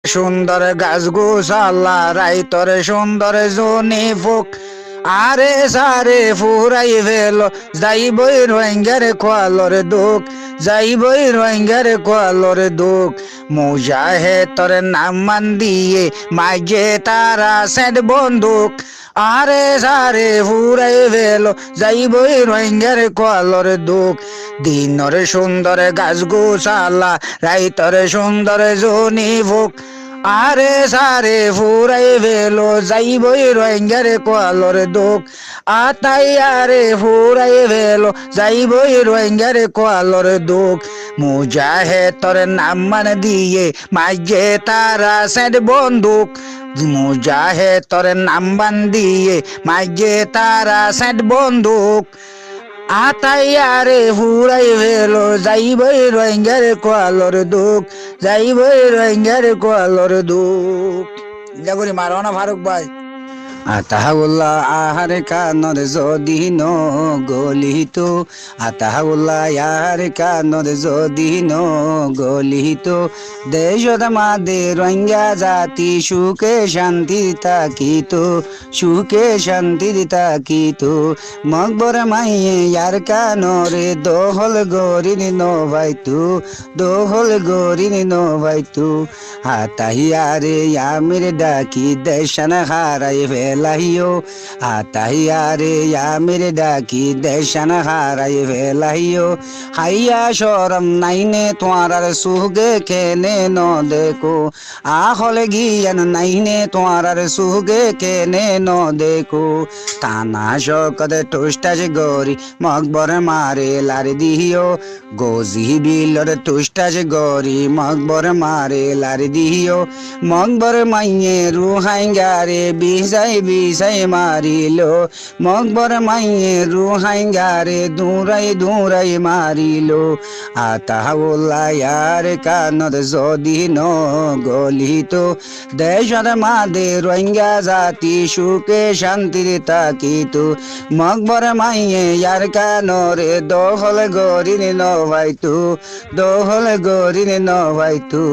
সুন্দর গাছ গোসাল্লা রাইতর সুন্দর জনি ফুক আরে সারে ফুরাই ভেল যাইবই রোহিঙ্গার কোয়ালর দুঃখ যাইবই রোহিঙ্গার কোয়ালর দুঃখ মুজাহে তোর নাম মান দিয়ে মাঝে তারা সেট বন্দুক আরে সারে ফুরাই ভেল যাইবই রোহিঙ্গার কোয়ালর দুঃখ দিনর সুন্দর গাছ গোসালা রাইতর সুন্দর জনি ফুক আরে সারে ফুরাই ভেলো যাইবই রোহিঙ্গার কোয়ালর দুঃখ আতাই আরে ফুরাই ভেলো যাইবই রোহিঙ্গার কোয়ালর দুঃখ মুজাহে তোর নাম মান দিয়ে মাঝে তারা সেট বন্দুক মুজাহে তোর নাম বান দিয়ে মাঝে তারা সেট বন্দুক আতাই আরে ফুরাই ভেলো যাইবই রোহিঙ্গার কোয়ালর দুঃখ যাইবই রোহিঙ্গার কোয়ালর দুঃখ যাবরি মারো না ফারুক ভাই আতাহুল্লাহ আহার কানর যদি ন গলিত আতাহুল্লাহ আহার কানর যদি ন গলিত দেশত মাদে রোহিঙ্গা জাতি সুখে শান্তি থাকিত সুখে শান্তি থাকিত মকবর মাইয়ে ইয়ার কানরে দোহল গরিন নভাইতু দোহল গরিন নভাইতু আতাহিয়ারে আমির ডাকি দেশন হারাই ফেলাইও আতাহিয়ারে আমির ডাকি দেশন হারাই ফেলাইও হাইয়া শরম নাইনে তোমার সুগে কেনে ন দেখো আহলে গিয়ান নাইনে তোমার সুগে কেনে ন দেখো তানা শকত টুস্টাজ গরি মকবর মারে লারে দিও গোজি বিলর টুস্টাজ গরি মকবর মারে লারে দিও মকবর মাইয়ে রুহাইঙ্গারে বিজাই বিজাই মারিলো মকবর মাইয়ে রুহাইঙ্গারে দূরাই দূরাই মারিলো আতাহুল্লাহ ইয়ার কানত যদি ন গলিত দেশত মাদে রোহিঙ্গা জাতি সুখে শান্তির থাকিত মকবর মাইয়ে ইয়ার কানরে দোহল গরিন নভাইতু দোহল গরিন নভাইতু